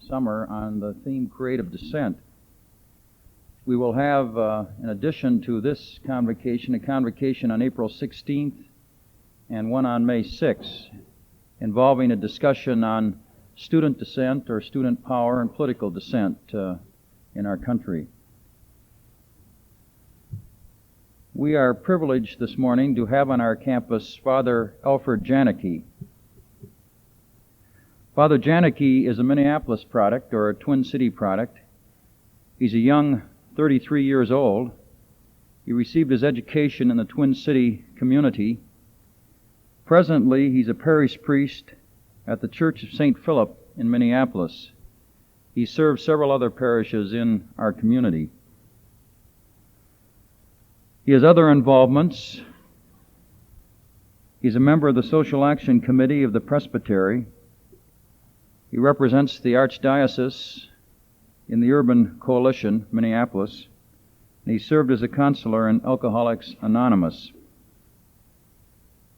summer on the theme Creative Dissent. We will have, in addition to this convocation, a convocation on April 16th and one on May 6th, involving a discussion on student dissent or student power and political dissent in our country. We are privileged this morning to have on our campus Father Alfred Janicke. Father Janicke is a Minneapolis product, or a Twin City product. He's a young 33 years old. He received his education in the Twin City community. Presently, he's a parish priest at the Church of St. Philip in Minneapolis. He serves several other parishes in our community. He has other involvements. He's a member of the Social Action Committee of the Presbytery. He represents the Archdiocese in the Urban Coalition, Minneapolis, and he served as a counselor in Alcoholics Anonymous.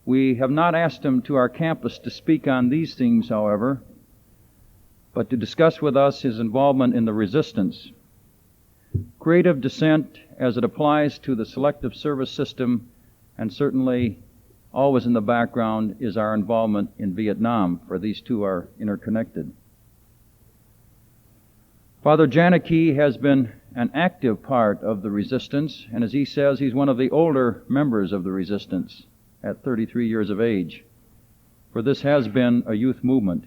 We have not asked him to our campus to speak on these things, however, but to discuss with us his involvement in the resistance. Creative dissent, as it applies to the selective service system, and certainly always in the background, is our involvement in Vietnam, for these two are interconnected. Father Janicke has been an active part of the resistance, and as he says, he's one of the older members of the resistance at 33 years of age, for this has been a youth movement.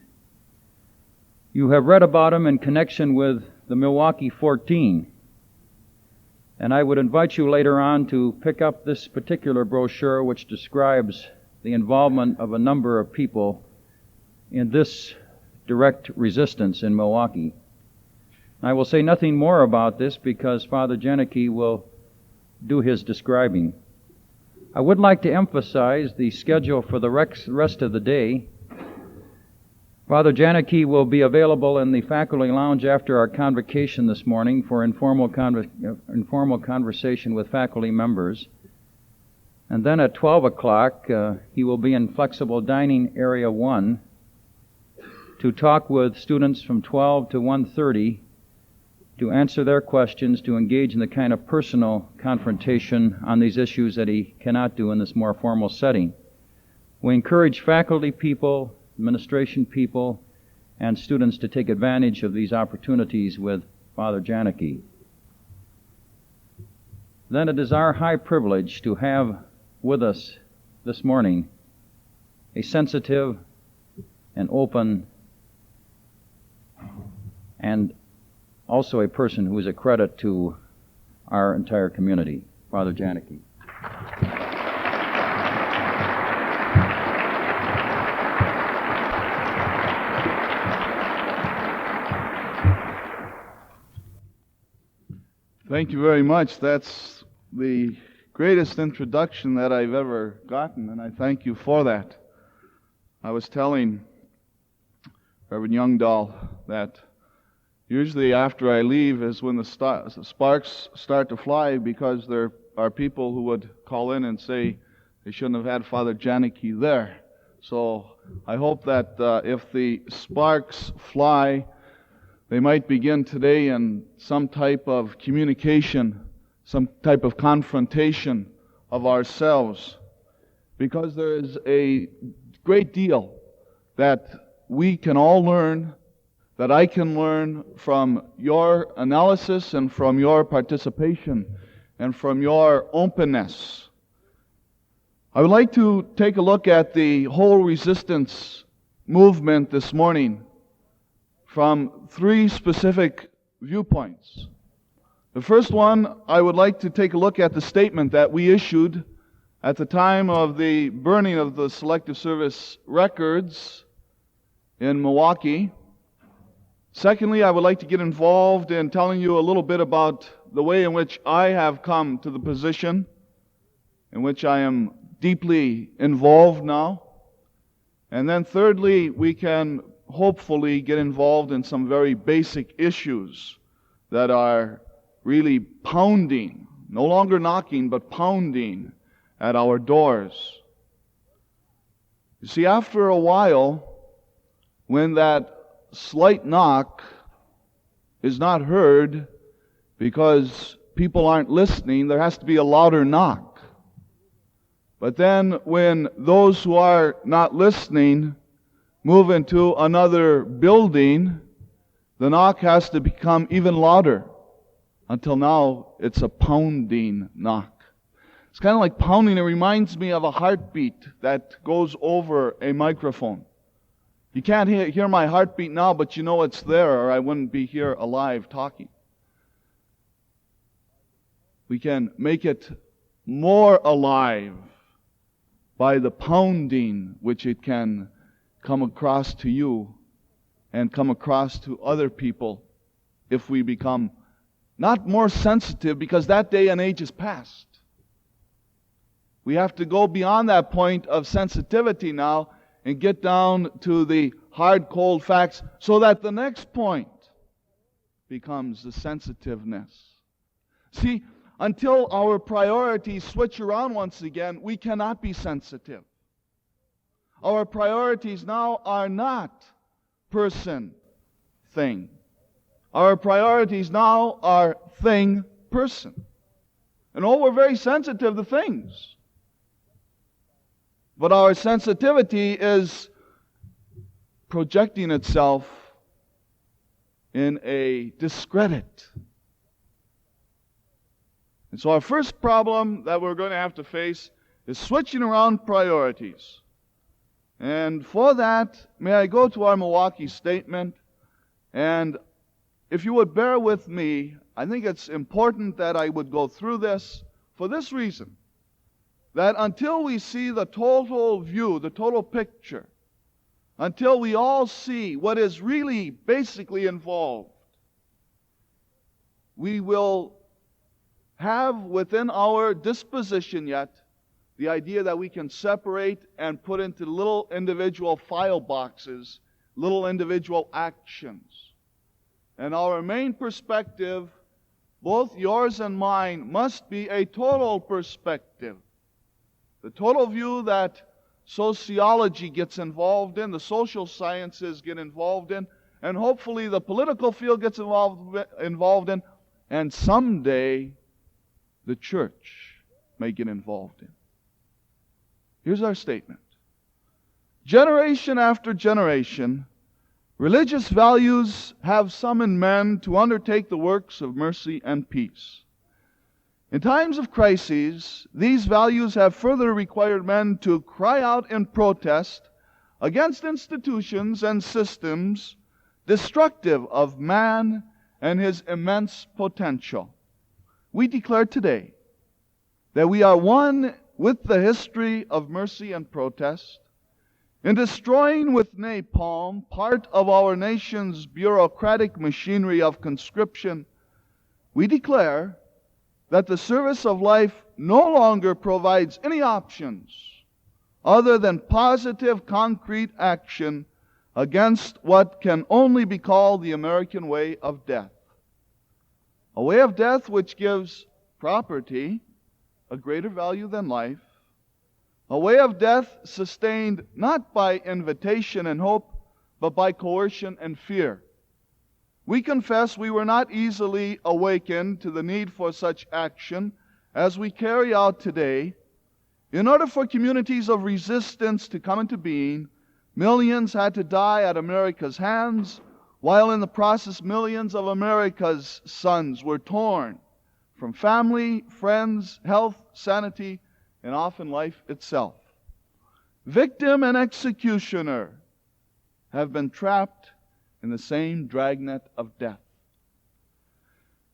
You have read about him in connection with the Milwaukee 14, and I would invite you later on to pick up this particular brochure which describes the involvement of a number of people in this direct resistance in Milwaukee. I will say nothing more about this because Father Janicke will do his describing. I would like to emphasize the schedule for the rest of the day. Father Janicke will be available in the faculty lounge after our convocation this morning for informal conversation with faculty members. And then at 12 o'clock, he will be in Flexible Dining Area 1 to talk with students from 12 to 1:30 to answer their questions, to engage in the kind of personal confrontation on these issues that he cannot do in this more formal setting. We encourage faculty people, administration people, and students to take advantage of these opportunities with Father Janicke. Then it is our high privilege to have with us this morning a sensitive and open and also a person who is a credit to our entire community, Father Janicke. Thank you very much. That's the greatest introduction that I've ever gotten, and I thank you for that. I was telling Reverend Youngdahl that usually after I leave is when the sparks start to fly, because there are people who would call in and say they shouldn't have had Father Janicke there. So I hope that if the sparks fly, they might begin today in some type of communication, some type of confrontation of ourselves, because there is a great deal that we can all learn, that I can learn from your analysis and from your participation and from your openness. I would like to take a look at the whole resistance movement this morning from three specific viewpoints. The first one, I would like to take a look at the statement that we issued at the time of the burning of the Selective Service records in Milwaukee. Secondly, I would like to get involved in telling you a little bit about the way in which I have come to the position in which I am deeply involved now. And then thirdly, we can hopefully get involved in some very basic issues that are really pounding, no longer knocking, but pounding at our doors. You see, after a while, when that slight knock is not heard because people aren't listening, there has to be a louder knock. But then when those who are not listening move into another building, the knock has to become even louder. Until now, it's a pounding knock. It's kind of like pounding. It reminds me of a heartbeat that goes over a microphone. You can't hear my heartbeat now, but you know it's there, or I wouldn't be here alive talking. We can make it more alive by the pounding which it can come across to you and come across to other people if we become not more sensitive, because that day and age is past. We have to go beyond that point of sensitivity now and get down to the hard, cold facts so that the next point becomes the sensitiveness. See, until our priorities switch around once again, we cannot be sensitive. Our priorities now are not person, thing. Our priorities now are thing, person. And we're very sensitive to things. But our sensitivity is projecting itself in a discredit. And so our first problem that we're going to have to face is switching around priorities. And for that, may I go to our Milwaukee statement? And if you would bear with me, I think it's important that I would go through this for this reason. That until we see the total view, the total picture, until we all see what is really basically involved, we will have within our disposition yet the idea that we can separate and put into little individual file boxes, little individual actions. And our main perspective, both yours and mine, must be a total perspective. The total view that sociology gets involved in, the social sciences get involved in, and hopefully the political field gets involved in, and someday the church may get involved in. Here's our statement. Generation after generation, religious values have summoned men to undertake the works of mercy and peace. In times of crises, these values have further required men to cry out in protest against institutions and systems destructive of man and his immense potential. We declare today that we are one with the history of mercy and protest. In destroying with napalm part of our nation's bureaucratic machinery of conscription, we declare that the service of life no longer provides any options other than positive, concrete action against what can only be called the American way of death. A way of death which gives property a greater value than life. A way of death sustained not by invitation and hope, but by coercion and fear. We confess we were not easily awakened to the need for such action as we carry out today. In order for communities of resistance to come into being, millions had to die at America's hands, while in the process millions of America's sons were torn from family, friends, health, sanity, and often life itself. Victim and executioner have been trapped in the same dragnet of death.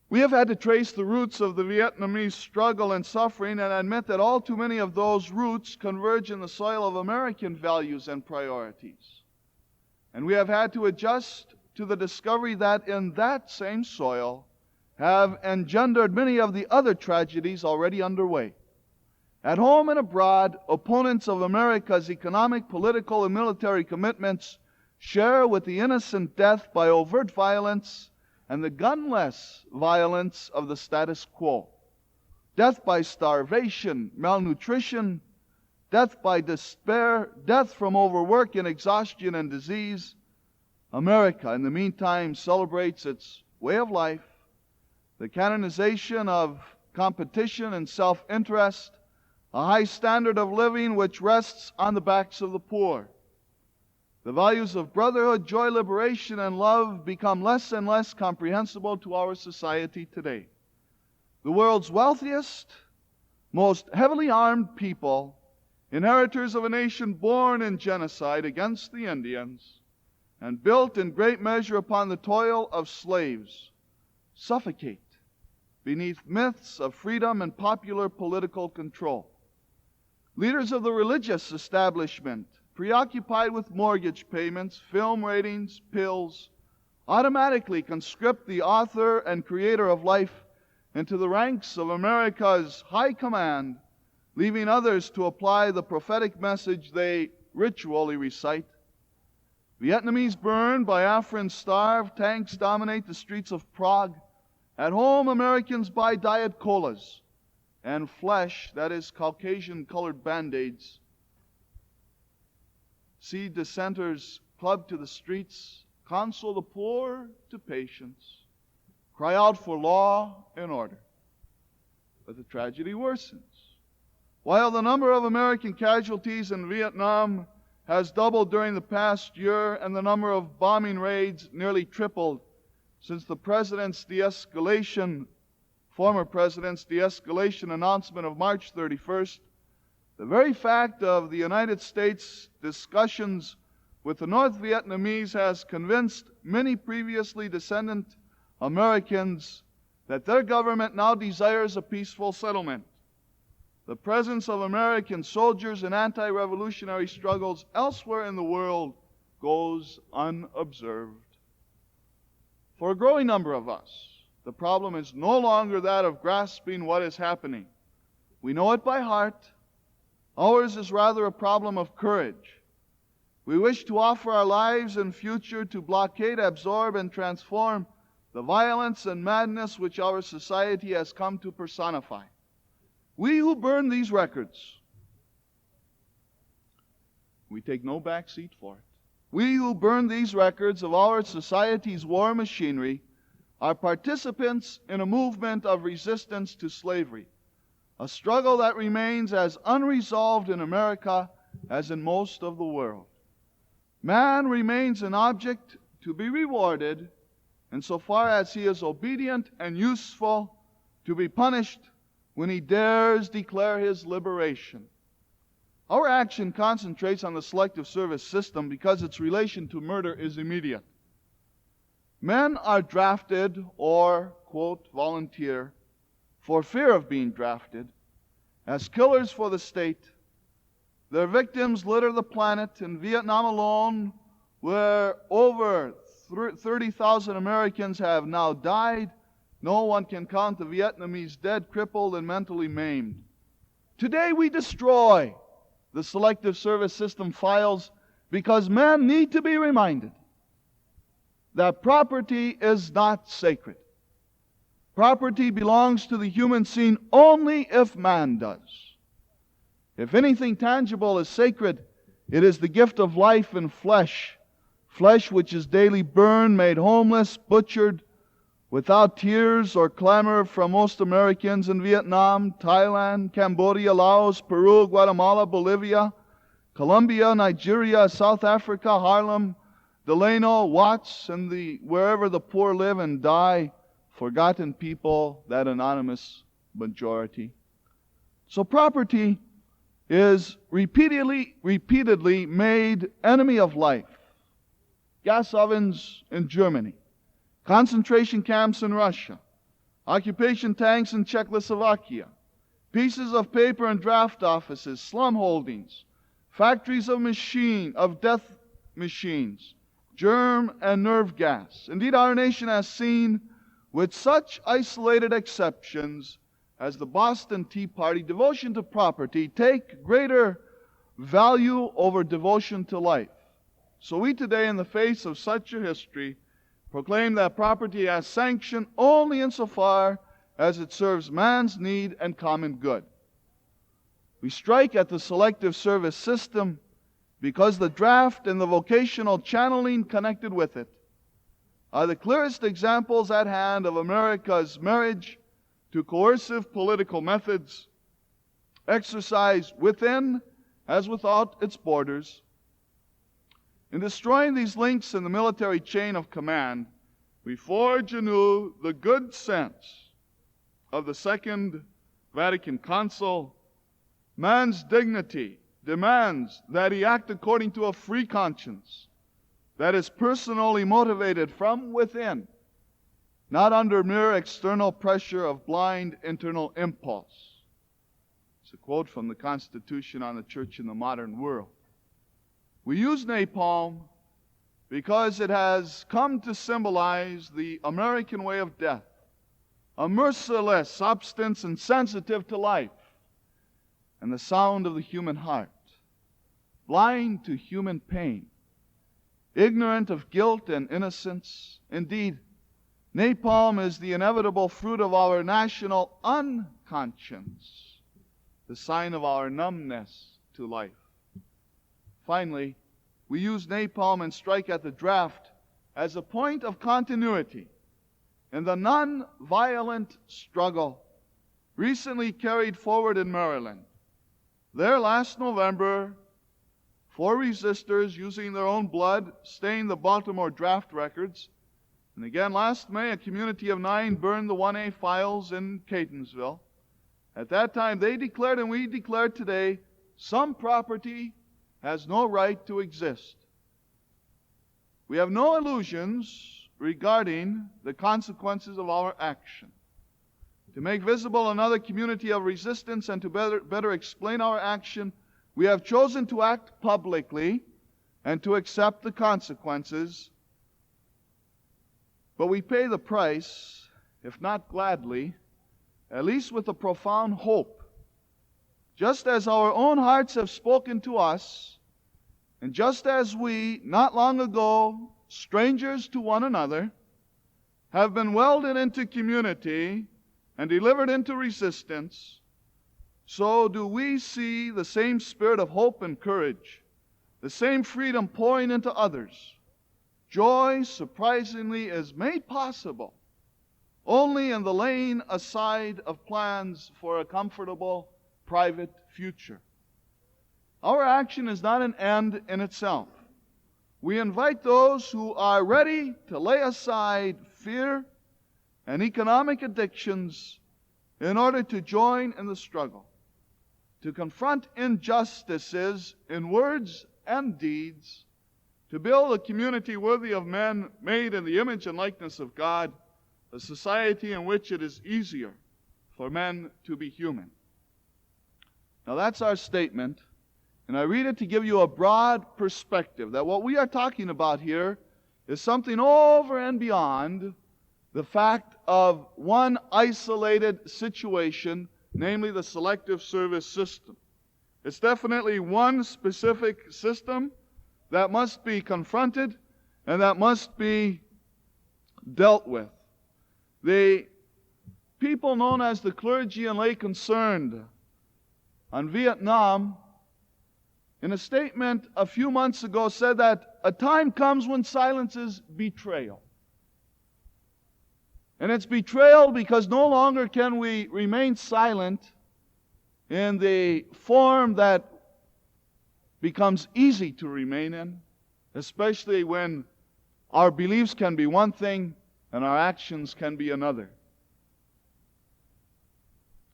We have had to trace the roots of the Vietnamese struggle and suffering and admit that all too many of those roots converge in the soil of American values and priorities. And we have had to adjust to the discovery that in that same soil have engendered many of the other tragedies already underway. At home and abroad, opponents of America's economic, political, and military commitments share with the innocent death by overt violence and the gunless violence of the status quo. Death by starvation, malnutrition, death by despair, death from overwork and exhaustion and disease. America, in the meantime, celebrates its way of life, the canonization of competition and self-interest, a high standard of living which rests on the backs of the poor. The values of brotherhood, joy, liberation, and love become less and less comprehensible to our society today. The world's wealthiest, most heavily armed people, inheritors of a nation born in genocide against the Indians and built in great measure upon the toil of slaves, suffocate beneath myths of freedom and popular political control. Leaders of the religious establishment, preoccupied with mortgage payments, film ratings, pills, automatically conscript the author and creator of life into the ranks of America's high command, leaving others to apply the prophetic message they ritually recite. Vietnamese burn, Biafrans starve, tanks dominate the streets of Prague. At home, Americans buy diet colas and flesh, that is, Caucasian-colored Band-Aids. See dissenters clubbed to the streets, counsel the poor to patience, cry out for law and order. But the tragedy worsens. While the number of American casualties in Vietnam has doubled during the past year and the number of bombing raids nearly tripled since the former president's de-escalation announcement of March 31st, the very fact of the United States' discussions with the North Vietnamese has convinced many previously dissident Americans that their government now desires a peaceful settlement. The presence of American soldiers in anti-revolutionary struggles elsewhere in the world goes unobserved. For a growing number of us, the problem is no longer that of grasping what is happening. We know it by heart. Ours is rather a problem of courage. We wish to offer our lives and future to blockade, absorb, and transform the violence and madness which our society has come to personify. We who burn these records, we take no back seat for it. We who burn these records of our society's war machinery are participants in a movement of resistance to slavery, a struggle that remains as unresolved in America as in most of the world. Man remains an object to be rewarded insofar as he is obedient and useful, to be punished when he dares declare his liberation. Our action concentrates on the selective service system because its relation to murder is immediate. Men are drafted or, quote, volunteer for fear of being drafted as killers for the state. Their victims litter the planet. In Vietnam alone, where over 30,000 Americans have now died, no one can count the Vietnamese dead, crippled, and mentally maimed. Today we destroy the selective service system files because men need to be reminded that property is not sacred. Property belongs to the human scene only if man does. If anything tangible is sacred, it is the gift of life and flesh, flesh which is daily burned, made homeless, butchered, without tears or clamor from most Americans in Vietnam, Thailand, Cambodia, Laos, Peru, Guatemala, Bolivia, Colombia, Nigeria, South Africa, Harlem, Delano, Watts, and wherever the poor live and die, forgotten people, that anonymous majority. So property is repeatedly made enemy of life. Gas ovens in Germany, concentration camps in Russia, occupation tanks in Czechoslovakia, pieces of paper in draft offices, slum holdings, factories of death machines, germ and nerve gas. Indeed, our nation has seen, with such isolated exceptions as the Boston Tea Party, devotion to property take greater value over devotion to life. So we today, in the face of such a history, proclaim that property has sanction only insofar as it serves man's need and common good. We strike at the selective service system because the draft and the vocational channeling connected with it are the clearest examples at hand of America's marriage to coercive political methods, exercised within as without its borders. In destroying these links in the military chain of command, we forge anew the good sense of the Second Vatican Council. Man's dignity demands that he act according to a free conscience that is personally motivated from within, not under mere external pressure of blind internal impulse. It's a quote from the Constitution on the Church in the Modern World. We use napalm because it has come to symbolize the American way of death, a merciless substance insensitive to life and the sound of the human heart, blind to human pain, ignorant of guilt and innocence. Indeed, napalm is the inevitable fruit of our national unconscience, the sign of our numbness to life. Finally, we use napalm and strike at the draft as a point of continuity in the non-violent struggle recently carried forward in Maryland. There last November, 4 resistors using their own blood stained the Baltimore draft records. And again last May, a community of 9 burned the 1A files in Catonsville. At that time, they declared, and we declared today, some property has no right to exist. We have no illusions regarding the consequences of our action. To make visible another community of resistance and to better explain our action, we have chosen to act publicly and to accept the consequences. But we pay the price, if not gladly, at least with a profound hope. Just as our own hearts have spoken to us, and just as we, not long ago, strangers to one another, have been welded into community and delivered into resistance, so do we see the same spirit of hope and courage, the same freedom pouring into others. Joy, surprisingly, is made possible only in the laying aside of plans for a comfortable, private future. Our action is not an end in itself. We invite those who are ready to lay aside fear and economic addictions in order to join in the struggle, to confront injustices in words and deeds, to build a community worthy of men made in the image and likeness of God, a society in which it is easier for men to be human. Now that's our statement, and I read it to give you a broad perspective that what we are talking about here is something over and beyond the fact of one isolated situation, namely the selective service system. It's definitely one specific system that must be confronted and that must be dealt with. The people known as the clergy and lay concerned on Vietnam, in a statement a few months ago, said that a time comes when silence is betrayal. And it's betrayal because no longer can we remain silent in the form that becomes easy to remain in, especially when our beliefs can be one thing and our actions can be another.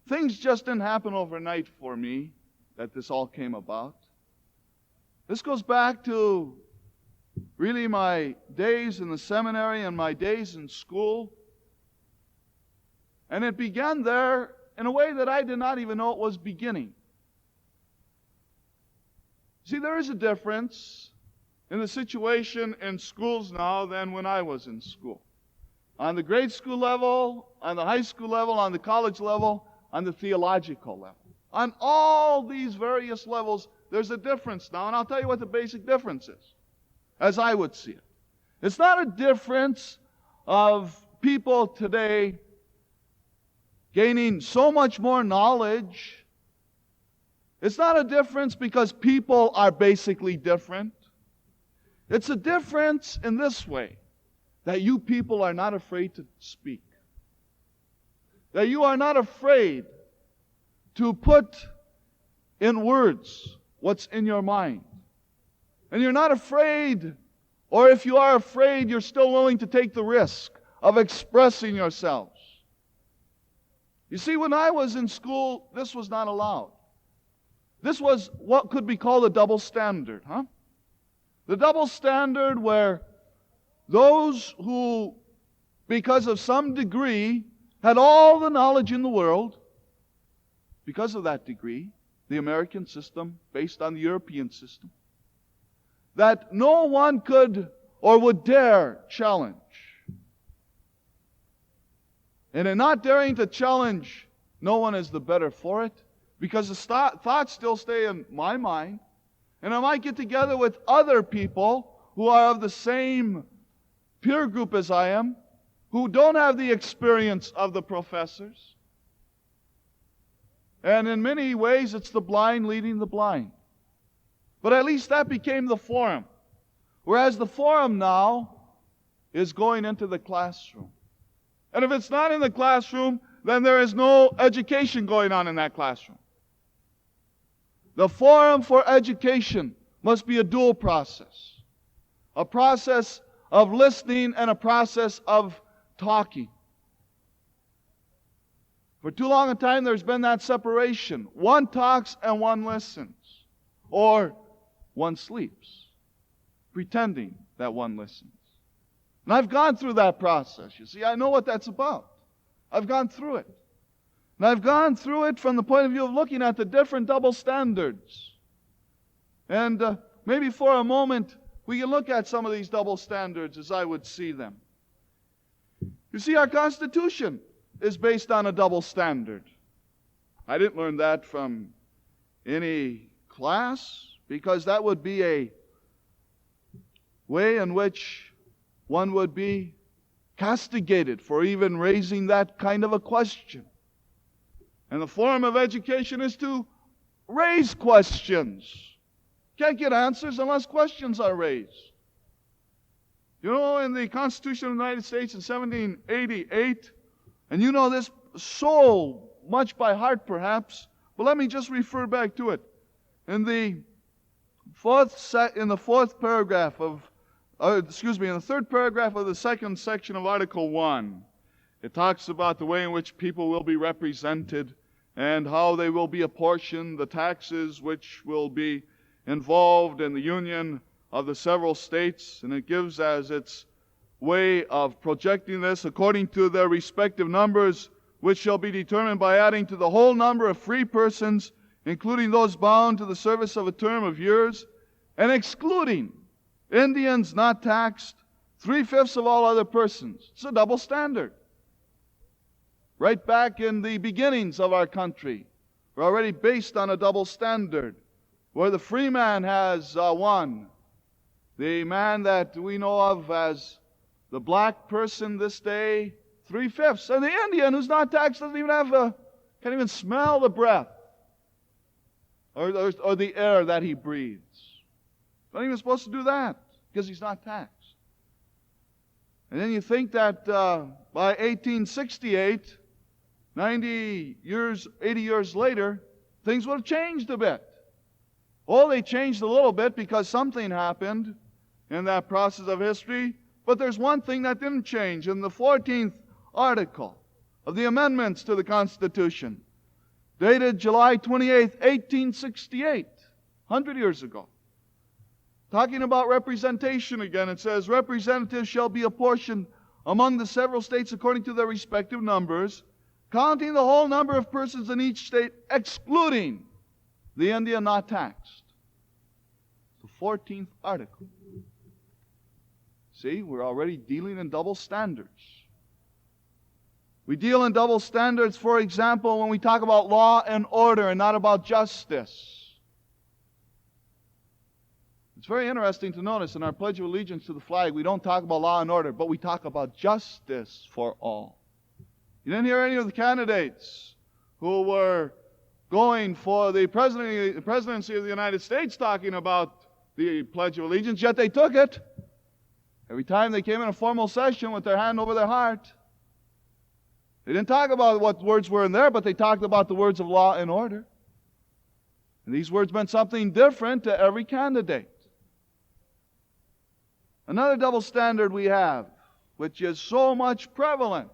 Things just didn't happen overnight for me that this all came about. This goes back to really my days in the seminary and my days in school. And it began there in a way that I did not even know it was beginning. See, there is a difference in the situation in schools now than when I was in school. On the grade school level, on the high school level, on the college level, on the theological level. On all these various levels, there's a difference now, and I'll tell you what the basic difference is, as I would see it. It's not a difference of people today gaining so much more knowledge. It's not a difference because people are basically different. It's a difference in this way, that you people are not afraid to speak. That you are not afraid to put in words what's in your mind. And you're not afraid, or if you are afraid, you're still willing to take the risk of expressing yourselves. You see, when I was in school, this was not allowed. This was what could be called a double standard, huh? The double standard where those who, because of some degree, had all the knowledge in the world, because of that degree, the American system based on the European system, that no one could or would dare challenge. And in not daring to challenge, no one is the better for it, because the thoughts still stay in my mind. And I might get together with other people who are of the same peer group as I am, who don't have the experience of the professors. And in many ways, it's the blind leading the blind. But at least that became the forum. Whereas the forum now is going into the classroom. And if it's not in the classroom, then there is no education going on in that classroom. The forum for education must be a dual process. A process of listening and a process of talking. For too long a time there's been that separation. One talks and one listens. Or one sleeps, pretending that one listens. And I've gone through that process. You see, I know what that's about. I've gone through it. And I've gone through it from the point of view of looking at the different double standards. And maybe for a moment we can look at some of these double standards as I would see them. You see, our Constitution is based on a double standard. I didn't learn that from any class, because that would be a way in which one would be castigated for even raising that kind of a question. And the form of education is to raise questions. Can't get answers unless questions are raised. You know, in the Constitution of the United States in 1788, and you know this so much by heart perhaps, but let me just refer back to it. In the in the third paragraph of the second section of Article 1, it talks about the way in which people will be represented and how they will be apportioned, the taxes which will be involved in the union of the several states, and it gives as its way of projecting this according to their respective numbers, which shall be determined by adding to the whole number of free persons, including those bound to the service of a term of years, and excluding Indians not taxed, 3/5 of all other persons. It's a double standard. Right back in the beginnings of our country, we're already based on a double standard, where the free man has one. The man that we know of as the black person this day, 3/5. And the Indian who's not taxed doesn't even can't even smell the breath or the air that he breathes. Not even supposed to do that because he's not taxed. And then you think that by 1868, 80 years later, things would have changed a bit. Well, they changed a little bit because something happened in that process of history. But there's one thing that didn't change. In the 14th article of the amendments to the Constitution, dated July 28, 1868, 100 years ago, talking about representation again, it says, representatives shall be apportioned among the several states according to their respective numbers, counting the whole number of persons in each state, excluding the Indian not taxed. The 14th article. See, we're already dealing in double standards. We deal in double standards, for example, when we talk about law and order and not about justice. It's very interesting to notice in our Pledge of Allegiance to the flag, we don't talk about law and order, but we talk about justice for all. You didn't hear any of the candidates who were going for the presidency of the United States talking about the Pledge of Allegiance, yet they took it. Every time they came in a formal session with their hand over their heart, they didn't talk about what words were in there, but they talked about the words of law and order. And these words meant something different to every candidate. Another double standard we have, which is so much prevalent.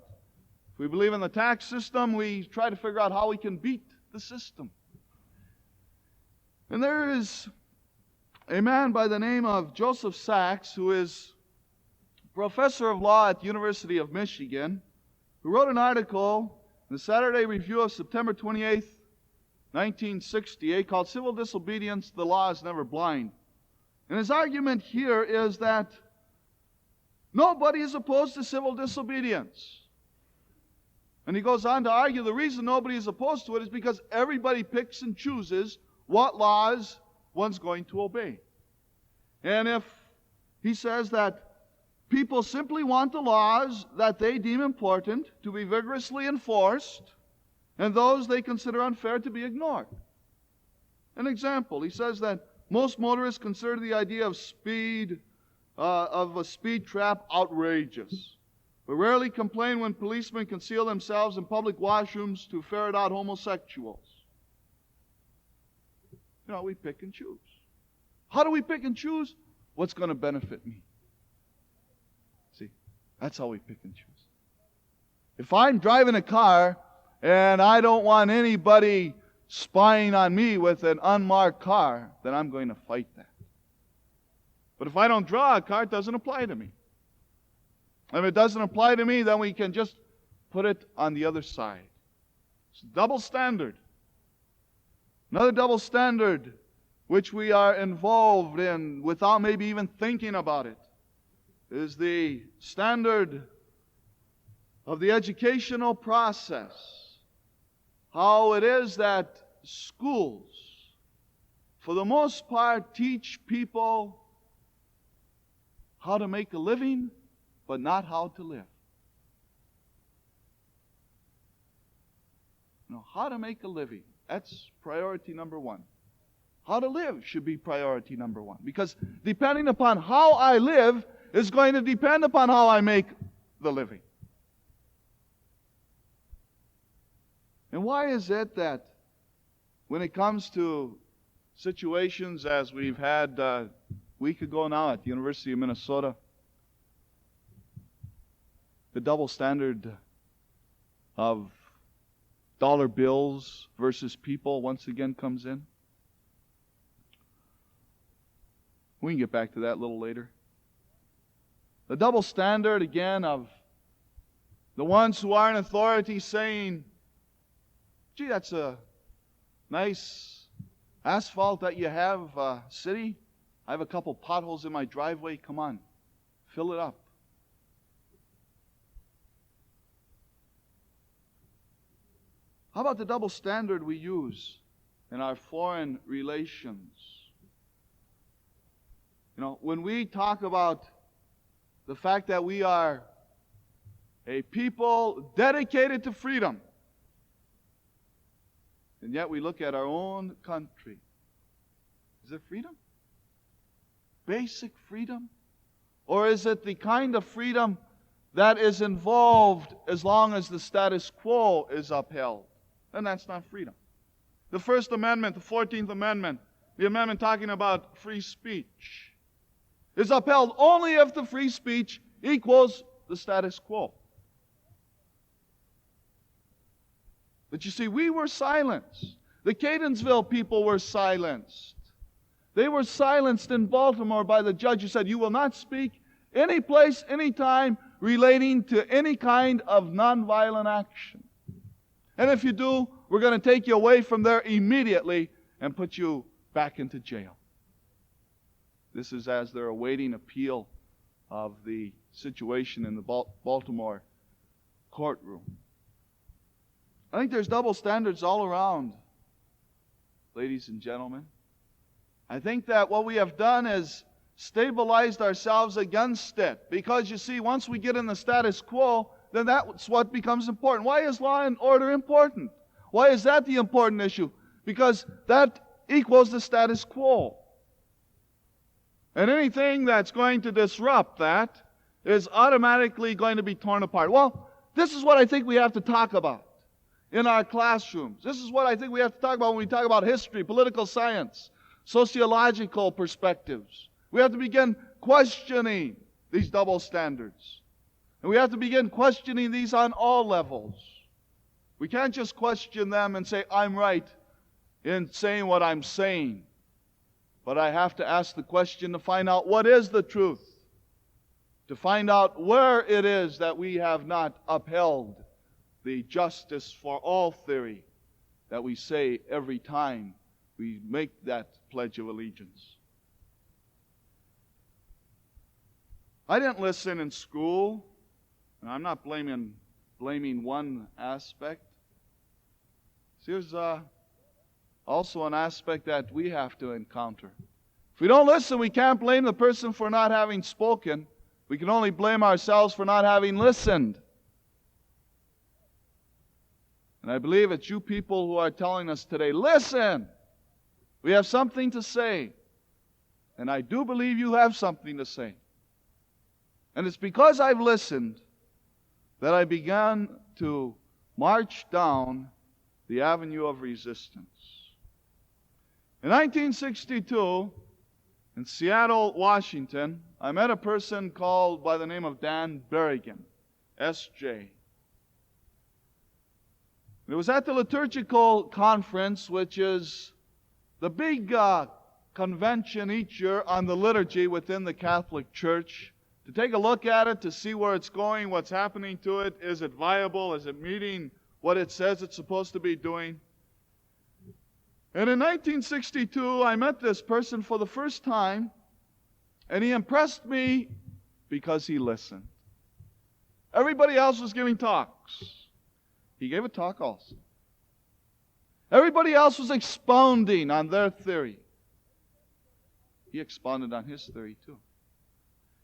If we believe in the tax system, we try to figure out how we can beat the system. And there is a man by the name of Joseph Sachs, who is professor of law at the University of Michigan, who wrote an article in the Saturday Review of September 28th, 1968, called Civil Disobedience, the Law is Never Blind. And his argument here is that nobody is opposed to civil disobedience. And he goes on to argue the reason nobody is opposed to it is because everybody picks and chooses what laws one's going to obey. And if he says that people simply want the laws that they deem important to be vigorously enforced, and those they consider unfair to be ignored. An example, he says that most motorists consider the idea of a speed trap outrageous, but rarely complain when policemen conceal themselves in public washrooms to ferret out homosexuals. You know, we pick and choose. How do we pick and choose? What's going to benefit me? See, that's how we pick and choose. If I'm driving a car and I don't want anybody spying on me with an unmarked car, then I'm going to fight that. But if I don't draw a car, it doesn't apply to me. If it doesn't apply to me, then we can just put it on the other side. It's a double standard. Another double standard which we are involved in without maybe even thinking about it is the standard of the educational process. How it is that schools, for the most part, teach people how to make a living, but not how to live. No, how to make a living. That's priority number one. How to live should be priority number one. Because depending upon how I live is going to depend upon how I make the living. And why is it that when it comes to situations as we've had a week ago now at the University of Minnesota, the double standard of dollar bills versus people once again comes in? We can get back to that a little later. The double standard, again, of the ones who are in authority saying, gee, that's a nice asphalt that you have, city. I have a couple potholes in my driveway. Come on, fill it up. How about the double standard we use in our foreign relations? You know, when we talk about the fact that we are a people dedicated to freedom, and yet we look at our own country. Is it freedom? Basic freedom? Or is it the kind of freedom that is involved as long as the status quo is upheld? Then that's not freedom. The First Amendment, the 14th Amendment, the amendment talking about free speech, is upheld only if the free speech equals the status quo. But you see, we were silenced. The Catonsville people were silenced. They were silenced in Baltimore by the judge who said, you will not speak any place, any time relating to any kind of nonviolent action. And if you do, we're going to take you away from there immediately and put you back into jail. This is as they're awaiting appeal of the situation in the Baltimore courtroom. I think there's double standards all around, ladies and gentlemen. I think that what we have done is stabilized ourselves against it. Because you see, once we get in the status quo, then that's what becomes important. Why is law and order important? Why is that the important issue? Because that equals the status quo. And anything that's going to disrupt that is automatically going to be torn apart. Well, this is what I think we have to talk about in our classrooms. This is what I think we have to talk about when we talk about history, political science, sociological perspectives. We have to begin questioning these double standards. And we have to begin questioning these on all levels. We can't just question them and say, I'm right in saying what I'm saying. But I have to ask the question to find out what is the truth. To find out where it is that we have not upheld the justice for all theory that we say every time we make that Pledge of Allegiance. I didn't listen in school, and I'm not blaming one aspect. There's also an aspect that we have to encounter. If we don't listen, we can't blame the person for not having spoken. We can only blame ourselves for not having listened. And I believe it's you people who are telling us today, listen! We have something to say. And I do believe you have something to say. And it's because I've listened that I began to march down the avenue of resistance. In 1962, in Seattle, Washington, I met a person called by the name of Dan Berrigan, S.J. It was at the liturgical conference, which is the big convention each year on the liturgy within the Catholic Church, to take a look at it, to see where it's going, what's happening to it, is it viable, is it meeting what it says it's supposed to be doing. And in 1962, I met this person for the first time, and he impressed me because he listened. Everybody else was giving talks. He gave a talk also. Everybody else was expounding on their theory. He expounded on his theory too.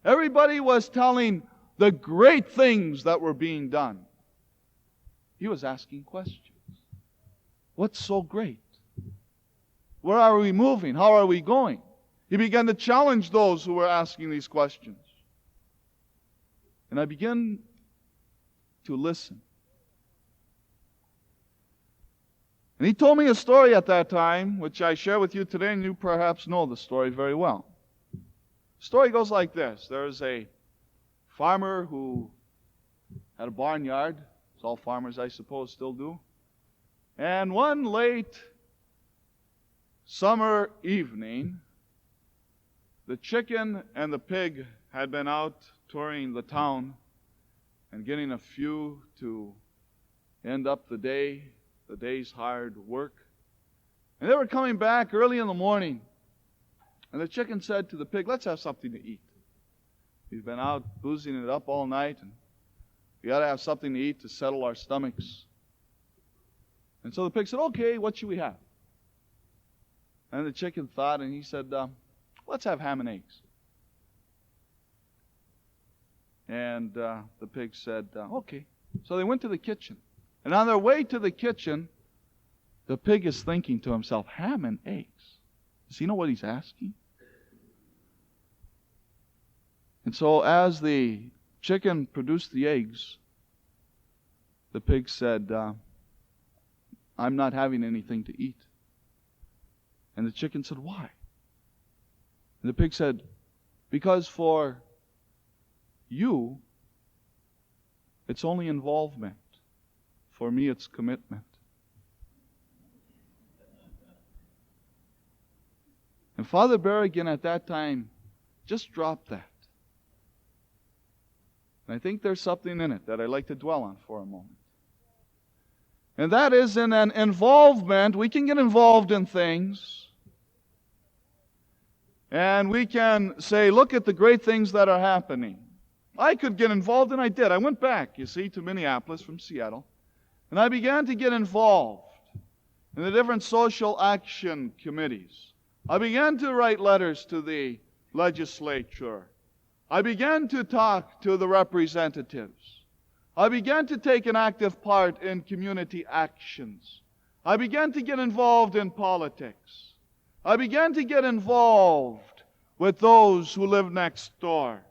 Everybody was telling the great things that were being done. He was asking questions. What's so great? Where are we moving? How are we going? He began to challenge those who were asking these questions. And I began to listen. And he told me a story at that time, which I share with you today, and you perhaps know the story very well. The story goes like this. There's a farmer who had a barnyard, as all farmers, I suppose, still do. And one late summer evening, the chicken and the pig had been out touring the town and getting a few to end up the day's hard work. And they were coming back early in the morning. And the chicken said to the pig, let's have something to eat. We've been out boozing it up all night, and we got to have something to eat to settle our stomachs. And so the pig said, okay, what should we have? And the chicken thought, and he said, let's have ham and eggs. And the pig said, okay. So they went to the kitchen. And on their way to the kitchen, the pig is thinking to himself, ham and eggs. Does he know what he's asking? And so as the chicken produced the eggs, the pig said, I'm not having anything to eat. And the chicken said, why? And the pig said, because for you, it's only involvement. For me, it's commitment. And Father Berrigan at that time just dropped that. And I think there's something in it that I'd like to dwell on for a moment. And that is in an involvement. We can get involved in things. And we can say, look at the great things that are happening. I could get involved, and I did. I went back, you see, to Minneapolis from Seattle. And I began to get involved in the different social action committees. I began to write letters to the legislature. I began to talk to the representatives. I began to take an active part in community actions. I began to get involved in politics. I began to get involved with those who live next door.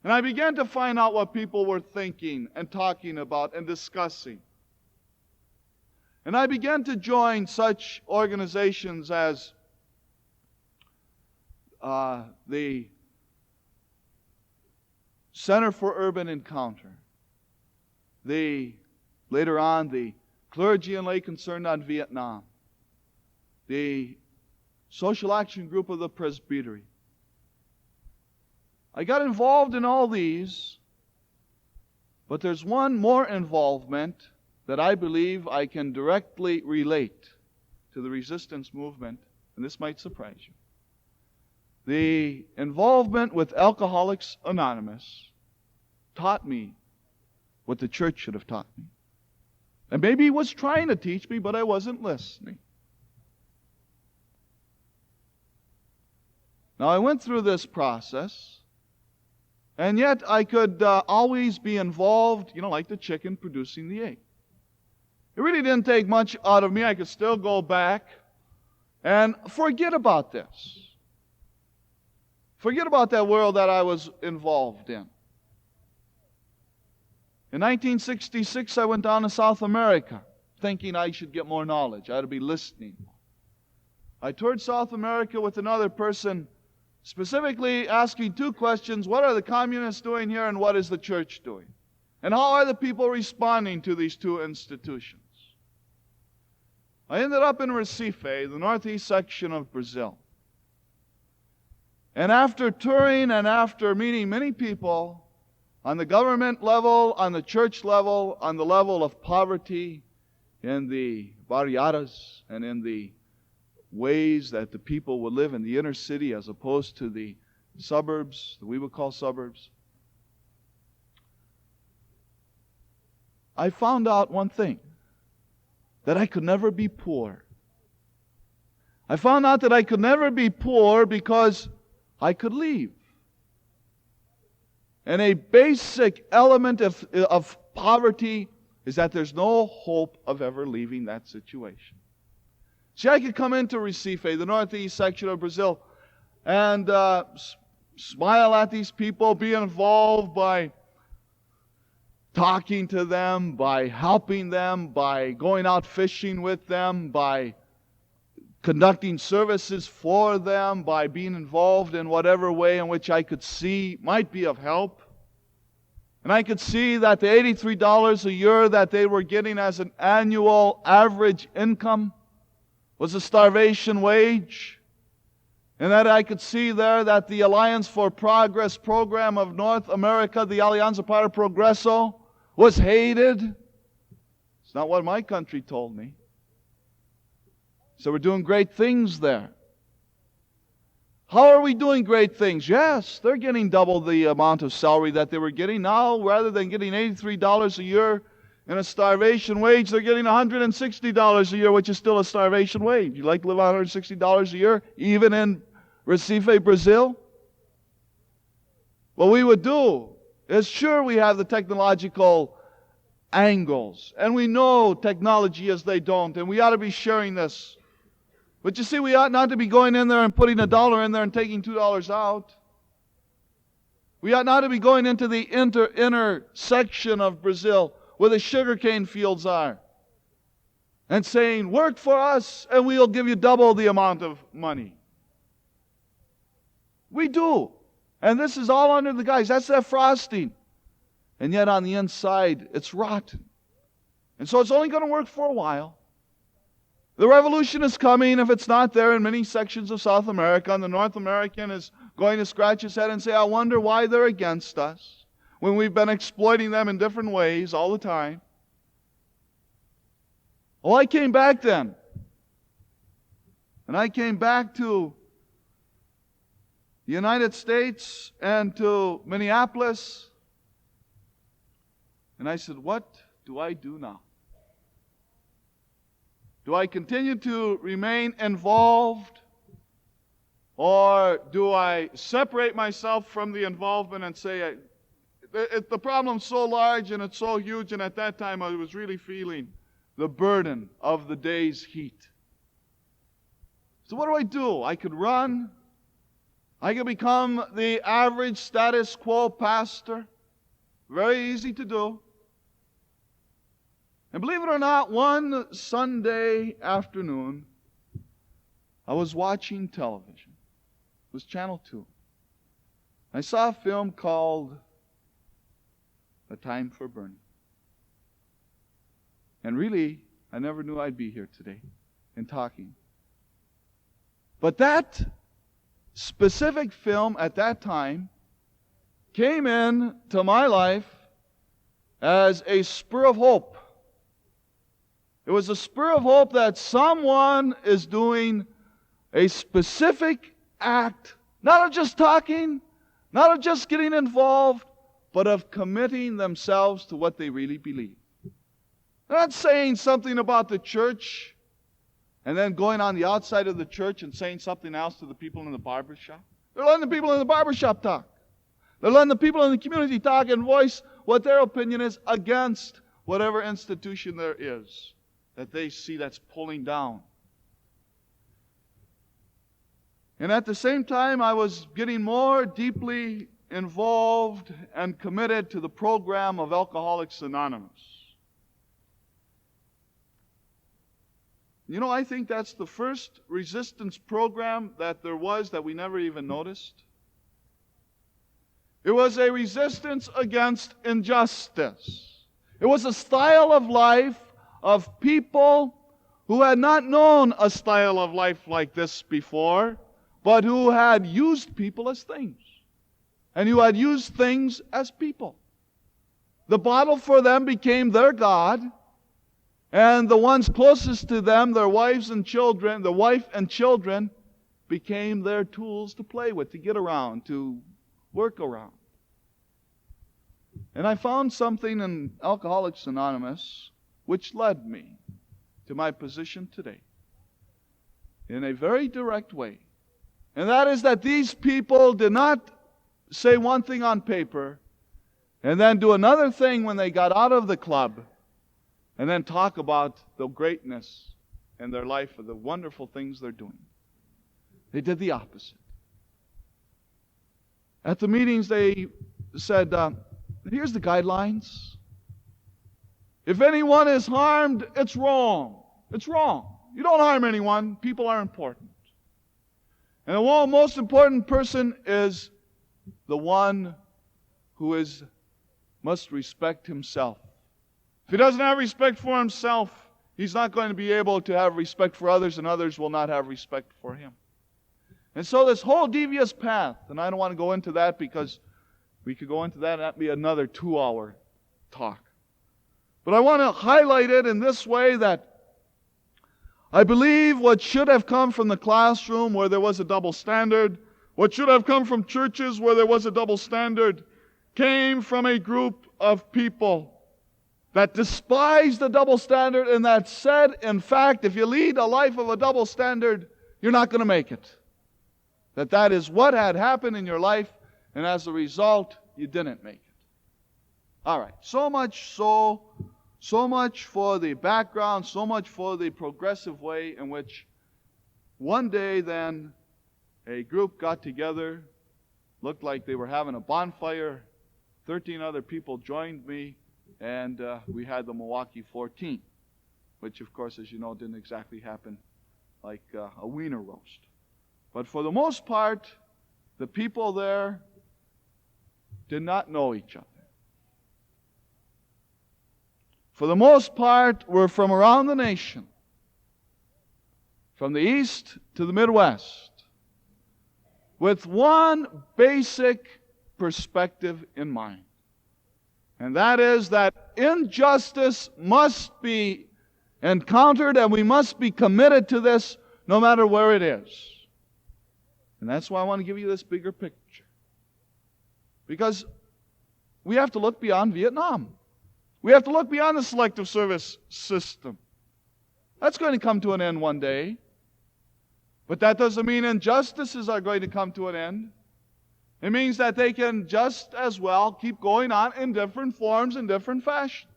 And I began to find out what people were thinking and talking about and discussing. And I began to join such organizations as the Center for Urban Encounter, later on the Clergy and Lay Concerned on Vietnam, the Social Action Group of the Presbytery. I got involved in all these, but there's one more involvement that I believe I can directly relate to the resistance movement, and this might surprise you. The involvement with Alcoholics Anonymous taught me what the church should have taught me. And maybe he was trying to teach me, but I wasn't listening. Now, I went through this process, and yet I could always be involved, like the chicken producing the egg. It really didn't take much out of me. I could still go back and forget about this. Forget about that world that I was involved in. In 1966, I went down to South America, thinking I should get more knowledge. I ought to be listening. I toured South America with another person, specifically asking two questions. What are the communists doing here, and what is the church doing? And how are the people responding to these two institutions? I ended up in Recife, the northeast section of Brazil. And after touring and after meeting many people on the government level, on the church level, on the level of poverty, in the barriadas and in the ways that the people would live in the inner city as opposed to the suburbs, that we would call suburbs, I found out one thing, that I could never be poor. I found out that I could never be poor because I could leave. And a basic element of poverty is that there's no hope of ever leaving that situation. See, I could come into Recife, the northeast section of Brazil, and smile at these people, be involved by talking to them, by helping them, by going out fishing with them, by conducting services for them, by being involved in whatever way in which I could see might be of help. And I could see that the $83 a year that they were getting as an annual average income was a starvation wage. And that I could see there that the Alliance for Progress program of North America, the Alianza para Progreso, was hated. It's not what my country told me. So we're doing great things there. How are we doing great things? Yes, they're getting double the amount of salary that they were getting. Now, rather than getting $83 a year in a starvation wage, they're getting $160 a year, which is still a starvation wage. You like to live on $160 a year, even in Recife, Brazil? What we would do is, sure, we have the technological angles, and we know technology as they don't, and we ought to be sharing this. But you see, we ought not to be going in there and putting $1 in there and taking $2 out. We ought not to be going into the inner section of Brazil where the sugarcane fields are and saying, work for us and we'll give you double the amount of money. We do. And this is all under the guise. That's that frosting. And yet on the inside, it's rotten. And so it's only going to work for a while. The revolution is coming. If it's not there in many sections of South America, and the North American is going to scratch his head and say, I wonder why they're against us, when we've been exploiting them in different ways all the time. Well, I came back then. And I came back to the United States and to Minneapolis. And I said, what do I do now? Do I continue to remain involved, or do I separate myself from the involvement and say, the problem's so large and it's so huge, and at that time I was really feeling the burden of the day's heat. So what do? I could run. I could become the average status quo pastor. Very easy to do. And believe it or not, one Sunday afternoon, I was watching television. It was Channel 2. I saw a film called A Time for Burning. And really, I never knew I'd be here today and talking. But that specific film at that time came into my life as a spur of hope. It was a spur of hope that someone is doing a specific act, not of just talking, not of just getting involved, but of committing themselves to what they really believe. They're not saying something about the church and then going on the outside of the church and saying something else to the people in the barber shop. They're letting the people in the barber shop talk. They're letting the people in the community talk and voice what their opinion is against whatever institution there is that they see that's pulling down. And at the same time, I was getting more deeply involved and committed to the program of Alcoholics Anonymous. You know, I think that's the first resistance program that there was that we never even noticed. It was a resistance against injustice. It was a style of life of people who had not known a style of life like this before, but who had used people as things, and who had used things as people. The bottle for them became their God, and the ones closest to them, their wives and children, the wife and children, became their tools to play with, to get around, to work around. And I found something in Alcoholics Anonymous which led me to my position today in a very direct way. And that is that these people did not say one thing on paper and then do another thing when they got out of the club and then talk about the greatness in their life of the wonderful things they're doing. They did the opposite. At the meetings they said, here's the guidelines. If anyone is harmed, it's wrong. It's wrong. You don't harm anyone. People are important. And the most important person is the one who must respect himself. If he doesn't have respect for himself, he's not going to be able to have respect for others, and others will not have respect for him. And so this whole devious path, and I don't want to go into that because we could go into that and that'd be another 2-hour talk. But I want to highlight it in this way that I believe what should have come from the classroom where there was a double standard, what should have come from churches where there was a double standard, came from a group of people that despised the double standard and that said, in fact, if you lead a life of a double standard, you're not going to make it. That is what had happened in your life, and as a result, you didn't make it. All right, so much for the background, so much for the progressive way in which one day then a group got together, looked like they were having a bonfire, 13 other people joined me, and we had the Milwaukee 14, which of course, as you know, didn't exactly happen like a wiener roast. But for the most part, the people there did not know each other. For the most part, were from around the nation, from the east to the Midwest, with one basic perspective in mind. And that is that injustice must be encountered, and we must be committed to this no matter where it is. And that's why I want to give you this bigger picture. Because we have to look beyond Vietnam. We have to look beyond the selective service system. That's going to come to an end one day. But that doesn't mean injustices are going to come to an end. It means that they can just as well keep going on in different forms, in different fashions.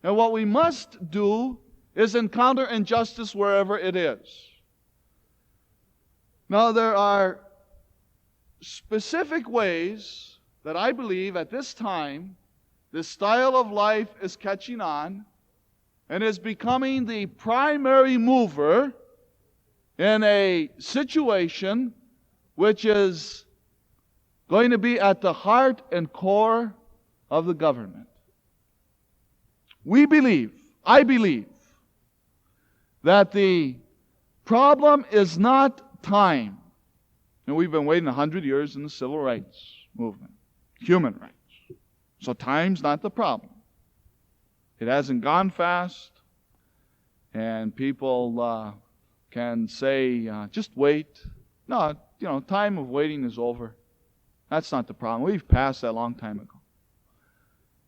And what we must do is encounter injustice wherever it is. Now, there are specific ways that I believe at this time this style of life is catching on and is becoming the primary mover in a situation which is going to be at the heart and core of the government. I believe, that the problem is not time. And we've been waiting 100 years in the civil rights movement, human rights. So time's not the problem. It hasn't gone fast, and people can say, just wait. No, time of waiting is over. That's not the problem. We've passed that a long time ago.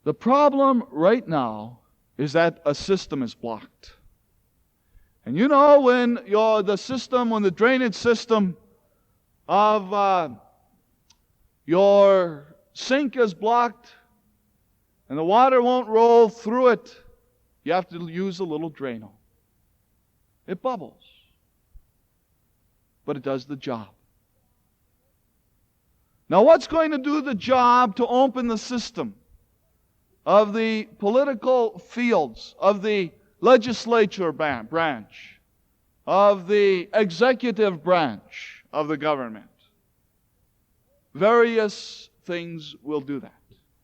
The problem right now is that a system is blocked. And when the drainage system of your sink is blocked and the water won't roll through it, you have to use a little Drano. It bubbles, but it does the job. Now, what's going to do the job to open the system of the political fields, of the legislature branch, of the executive branch of the government? Various things will do that.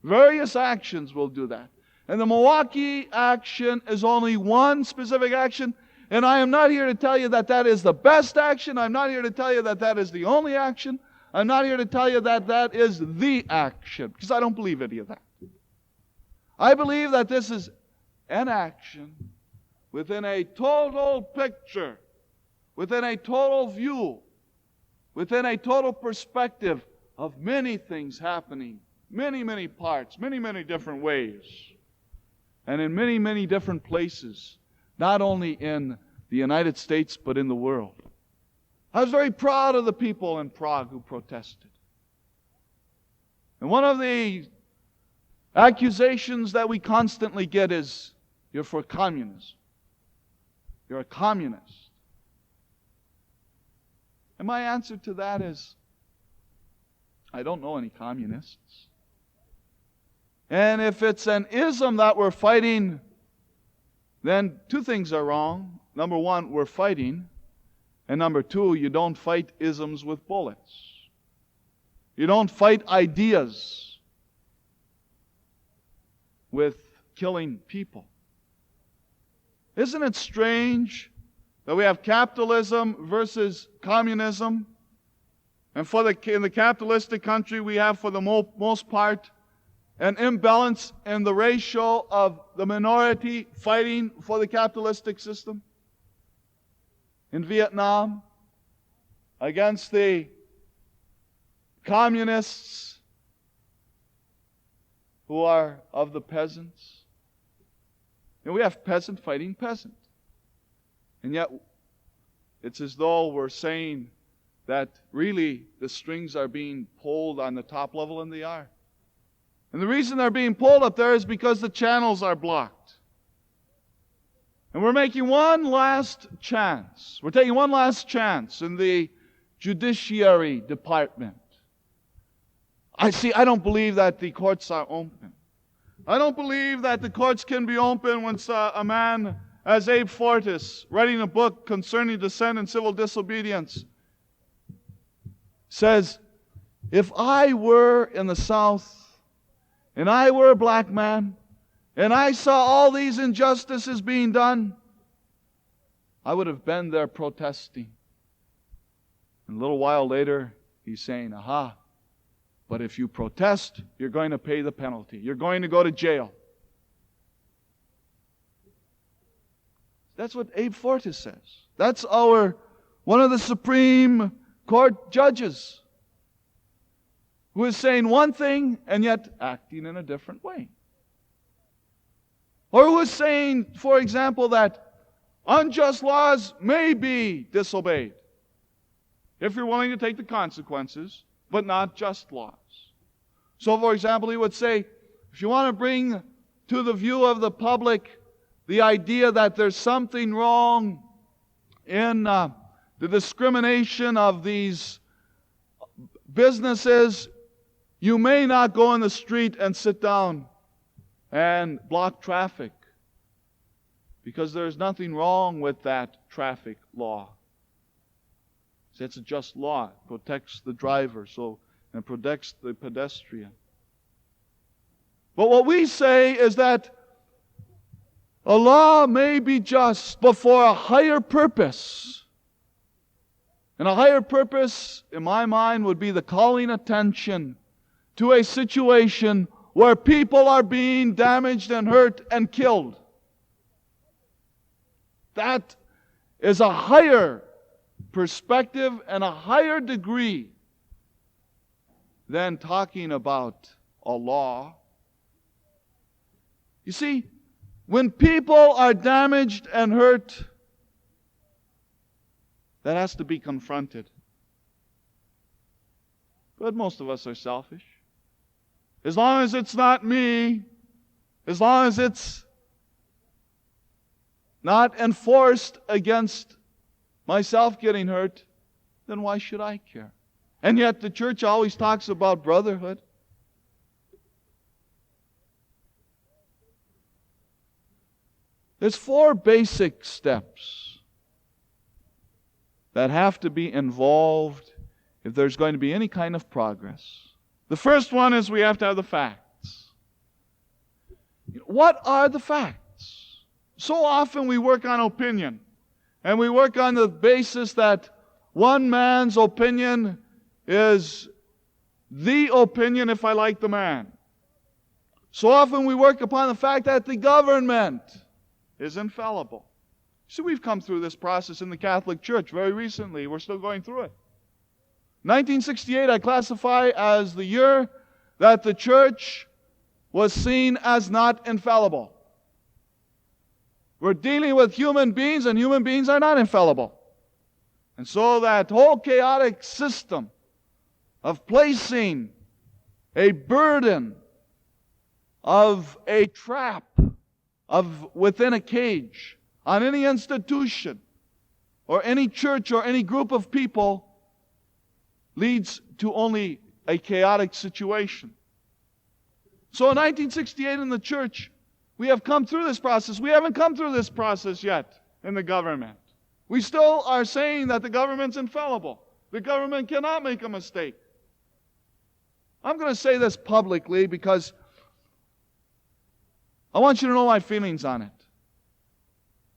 Various actions will do that. And the Milwaukee action is only one specific action. And I am not here to tell you that that is the best action. I'm not here to tell you that that is the only action. I'm not here to tell you that that is the action, because I don't believe any of that. I believe that this is an action within a total picture, within a total view, within a total perspective of many things happening, many, many parts, many, many different ways, and in many, many different places, not only in the United States, but in the world. I was very proud of the people in Prague who protested. And one of the accusations that we constantly get is, you're for communism. You're a communist. And my answer to that is, I don't know any communists. And if it's an ism that we're fighting, then two things are wrong. Number one, we're fighting. And number two, you don't fight isms with bullets. You don't fight ideas with killing people. Isn't it strange that we have capitalism versus communism? And in the capitalistic country, we have, for the most part, an imbalance in the ratio of the minority fighting for the capitalistic system. In Vietnam, against the communists who are of the peasants. And we have peasant fighting peasant. And yet, it's as though we're saying that really the strings are being pulled on the top level, and they are. And the reason they're being pulled up there is because the channels are blocked. And we're making one last chance. We're taking one last chance in the judiciary department. I don't believe that the courts are open. I don't believe that the courts can be open when a man as Abe Fortas, writing a book concerning dissent and civil disobedience, says, if I were in the South, and I were a black man, and I saw all these injustices being done, I would have been there protesting. And a little while later, he's saying, aha, but if you protest, you're going to pay the penalty. You're going to go to jail. That's what Abe Fortas says. That's one of the Supreme Court judges who is saying one thing and yet acting in a different way. Or who is saying, for example, that unjust laws may be disobeyed if you're willing to take the consequences, but not just laws. So, for example, he would say, if you want to bring to the view of the public the idea that there's something wrong in the the discrimination of these businesses, you may not go on the street and sit down and block traffic, because there's nothing wrong with that traffic law. It's a just law. It protects the driver and protects the pedestrian. But what we say is that a law may be just, but for a higher purpose. And a higher purpose, in my mind, would be the calling attention to a situation where people are being damaged and hurt and killed. That is a higher perspective and a higher degree than talking about a law. You see, when people are damaged and hurt, that has to be confronted. But most of us are selfish. As long as it's not me, as long as it's not enforced against myself getting hurt, then why should I care? And yet the church always talks about brotherhood. There's 4 basic steps that have to be involved if there's going to be any kind of progress. The first one is we have to have the facts. What are the facts? So often we work on opinion, and we work on the basis that one man's opinion is the opinion if I like the man. So often we work upon the fact that the government is infallible. See, we've come through this process in the Catholic Church very recently. We're still going through it. 1968 I classify as the year that the church was seen as not infallible. We're dealing with human beings, and human beings are not infallible. And so that whole chaotic system of placing a burden of a trap of within a cage on any institution or any church or any group of people leads to only a chaotic situation. So in 1968 in the church, we have come through this process. We haven't come through this process yet in the government. We still are saying that the government's infallible. The government cannot make a mistake. I'm going to say this publicly because I want you to know my feelings on it.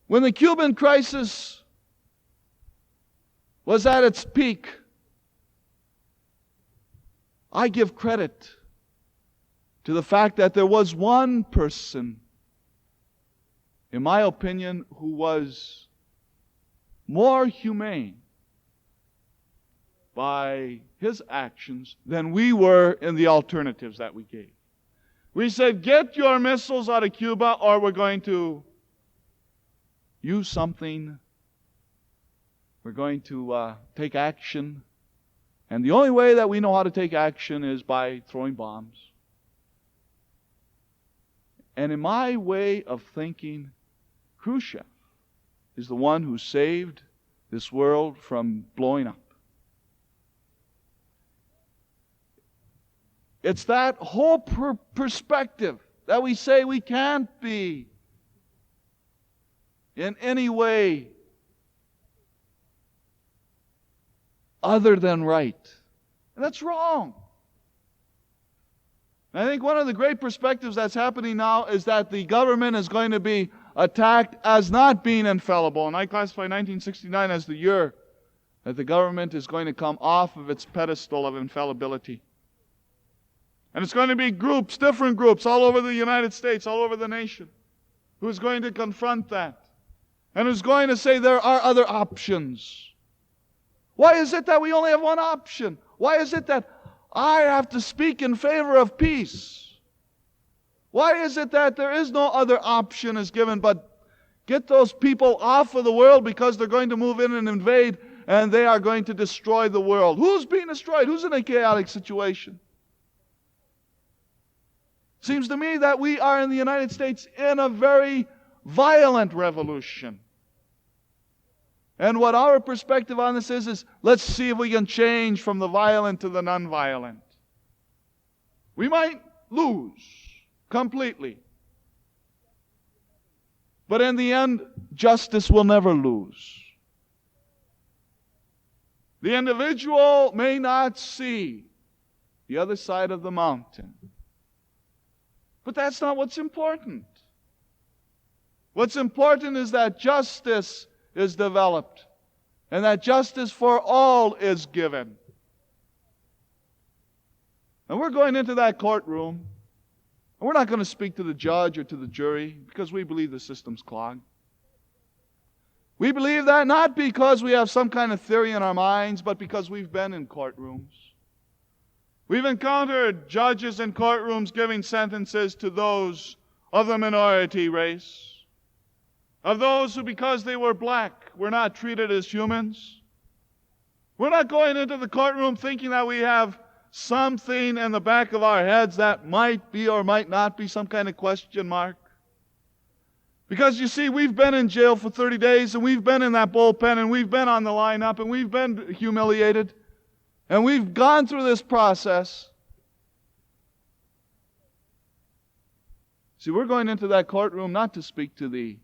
When the Cuban crisis was at its peak, I give credit to the fact that there was one person, in my opinion, who was more humane by his actions than we were in the alternatives that we gave. We said, get your missiles out of Cuba or we're going to use something. We're going to take action. And the only way that we know how to take action is by throwing bombs. And in my way of thinking, Khrushchev is the one who saved this world from blowing up. It's that whole perspective that we say we can't be in any way other than right. And that's wrong. And I think one of the great perspectives that's happening now is that the government is going to be attacked as not being infallible. And I classify 1969 as the year that the government is going to come off of its pedestal of infallibility. And it's going to be groups, different groups, all over the United States, all over the nation, who's going to confront that. And who's going to say there are other options. Why is it that we only have one option? Why is it that I have to speak in favor of peace? Why is it that there is no other option is given but get those people off of the world because they're going to move in and invade and they are going to destroy the world? Who's being destroyed? Who's in a chaotic situation? Seems to me that we are in the United States in a very violent revolution. And what our perspective on this is let's see if we can change from the violent to the nonviolent. We might lose completely. But in the end, justice will never lose. The individual may not see the other side of the mountain. But that's not what's important. What's important is that justice is developed and that justice for all is given. And we're going into that courtroom, and we're not going to speak to the judge or to the jury because we believe the system's clogged. We believe that not because we have some kind of theory in our minds, but because we've been in courtrooms. We've encountered judges in courtrooms giving sentences to those of the minority race, of those who, because they were black, were not treated as humans. We're not going into the courtroom thinking that we have something in the back of our heads that might be or might not be some kind of question mark. Because you see, we've been in jail for 30 days, and we've been in that bullpen, and we've been on the lineup, and we've been humiliated, and we've gone through this process. See, we're going into that courtroom not to speak to the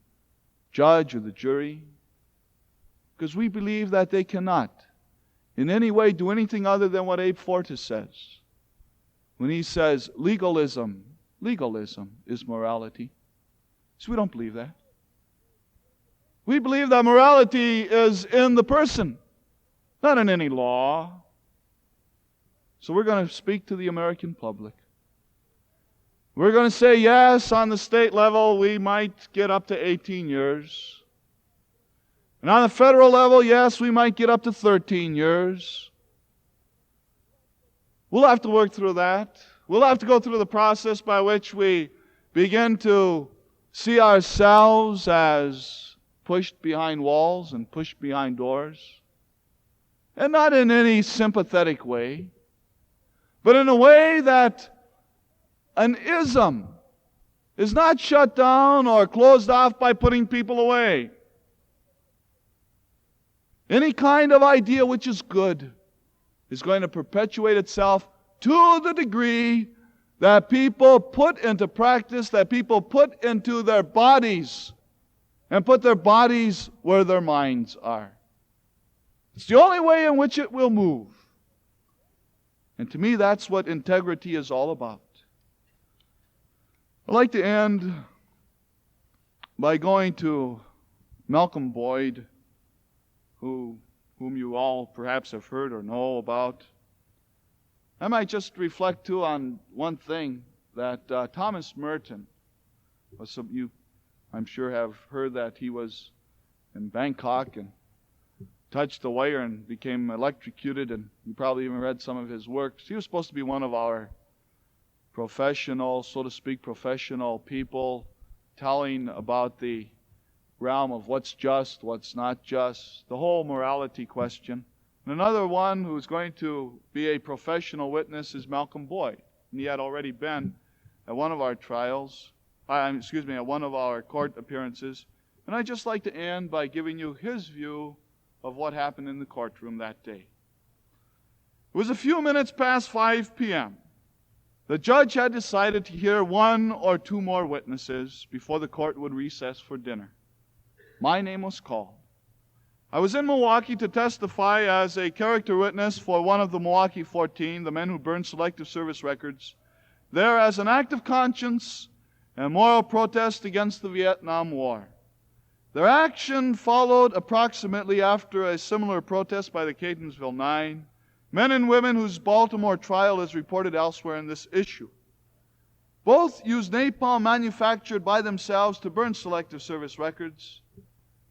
judge or the jury, because we believe that they cannot in any way do anything other than what Abe Fortas says when he says legalism is morality. So we don't believe that. We believe that morality is in the person, not in any law. So we're going to speak to the American public. We're going to say, yes, on the state level, we might get up to 18 years. And on the federal level, yes, we might get up to 13 years. We'll have to work through that. We'll have to go through the process by which we begin to see ourselves as pushed behind walls and pushed behind doors. And not in any sympathetic way, but in a way that an ism is not shut down or closed off by putting people away. Any kind of idea which is good is going to perpetuate itself to the degree that people put into practice, that people put into their bodies, and put their bodies where their minds are. It's the only way in which it will move. And to me, that's what integrity is all about. I'd like to end by going to Malcolm Boyd, whom you all perhaps have heard or know about. I might just reflect too on one thing, that Thomas Merton, you I'm sure have heard that he was in Bangkok and touched the wire and became electrocuted, and you probably even read some of his works. He was supposed to be one of our professional, so to speak, professional people telling about the realm of what's just, what's not just, the whole morality question. And another one who's going to be a professional witness is Malcolm Boyd. And he had already been at one of our trials, at one of our court appearances. And I'd just like to end by giving you his view of what happened in the courtroom that day. It was a few minutes past 5 p.m. The judge had decided to hear one or two more witnesses before the court would recess for dinner. My name was called. I was in Milwaukee to testify as a character witness for one of the Milwaukee 14, the men who burned Selective Service records, there as an act of conscience and moral protest against the Vietnam War. Their action followed approximately after a similar protest by the Catonsville Nine, men and women whose Baltimore trial is reported elsewhere in this issue. Both used napalm manufactured by themselves to burn Selective Service records.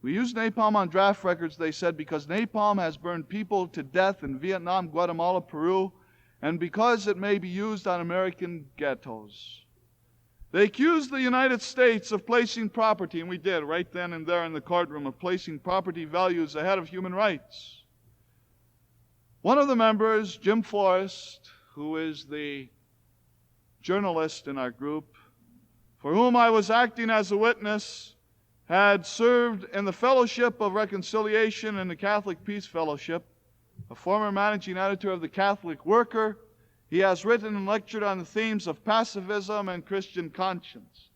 We use napalm on draft records, they said, because napalm has burned people to death in Vietnam, Guatemala, Peru, and because it may be used on American ghettos. They accused the United States of placing property, and we did right then and there in the courtroom, of placing property values ahead of human rights. One of the members, Jim Forrest, who is the journalist in our group, for whom I was acting as a witness, had served in the Fellowship of Reconciliation and the Catholic Peace Fellowship, a former managing editor of the Catholic Worker. He has written and lectured on the themes of pacifism and Christian conscience.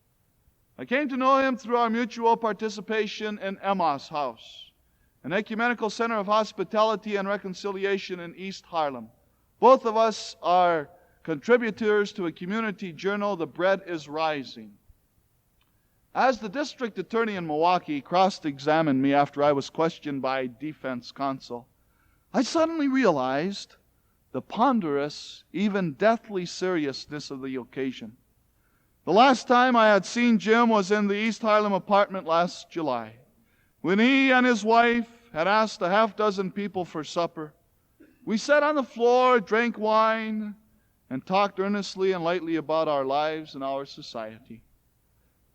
I came to know him through our mutual participation in Emma's House, an ecumenical center of hospitality and reconciliation in East Harlem. Both of us are contributors to a community journal, The Bread is Rising. As the district attorney in Milwaukee cross-examined me after I was questioned by defense counsel, I suddenly realized the ponderous, even deathly seriousness of the occasion. The last time I had seen Jim was in the East Harlem apartment last July, when he and his wife had asked a half-dozen people for supper. We sat on the floor, drank wine, and talked earnestly and lightly about our lives and our society.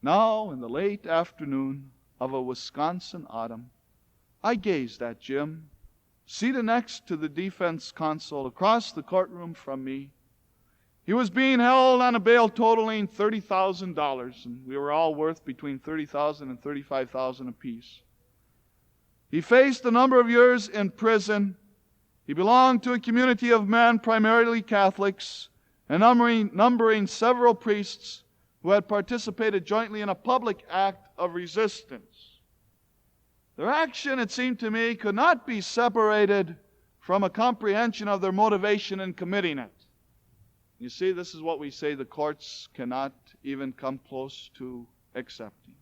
Now, in the late afternoon of a Wisconsin autumn, I gazed at Jim, seated next to the defense counsel across the courtroom from me. He was being held on a bail totaling $30,000, and we were all worth between $30,000 and $35,000 apiece. He faced a number of years in prison. He belonged to a community of men, primarily Catholics, and numbering several priests who had participated jointly in a public act of resistance. Their action, it seemed to me, could not be separated from a comprehension of their motivation in committing it. You see, this is what we say the courts cannot even come close to accepting.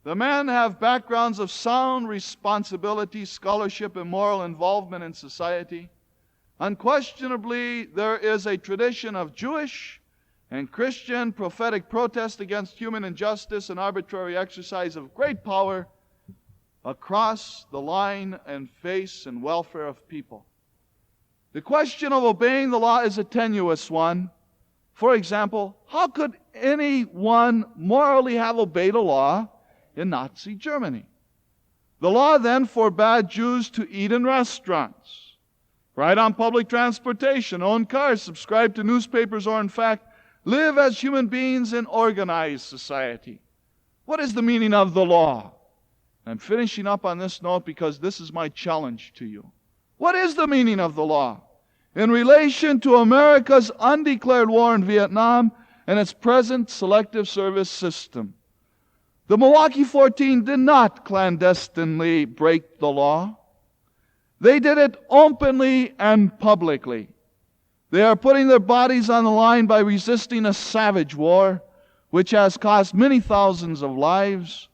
The men have backgrounds of sound responsibility, scholarship, and moral involvement in society. Unquestionably, there is a tradition of Jewish and Christian prophetic protest against human injustice and arbitrary exercise of great power across the line and face and welfare of people. The question of obeying the law is a tenuous one. For example, how could anyone morally have obeyed a law in Nazi Germany? The law then forbade Jews to eat in restaurants, ride on public transportation, own cars, subscribe to newspapers, or in fact, live as human beings in organized society. What is the meaning of the law? I'm finishing up on this note because this is my challenge to you. What is the meaning of the law in relation to America's undeclared war in Vietnam and its present selective service system? The Milwaukee 14 did not clandestinely break the law. They did it openly and publicly. They are putting their bodies on the line by resisting a savage war which has cost many thousands of lives,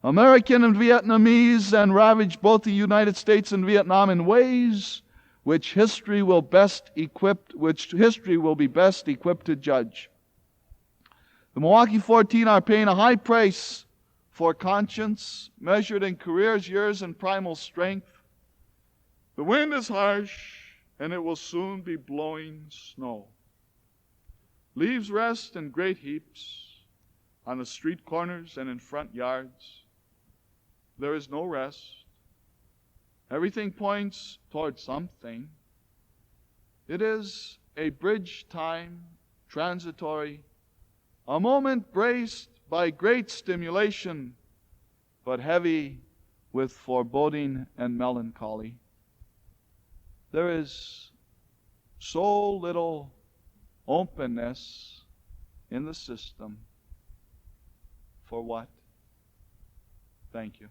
American and Vietnamese, and ravaged both the United States and Vietnam in ways which history will be best equipped to judge. The Milwaukee 14 are paying a high price for conscience, measured in careers, years, and primal strength. The wind is harsh, and it will soon be blowing snow. Leaves rest in great heaps on the street corners and in front yards. There is no rest. Everything points toward something. It is a bridge time, transitory, a moment braced by great stimulation, but heavy with foreboding and melancholy. There is so little openness in the system. For what? Thank you.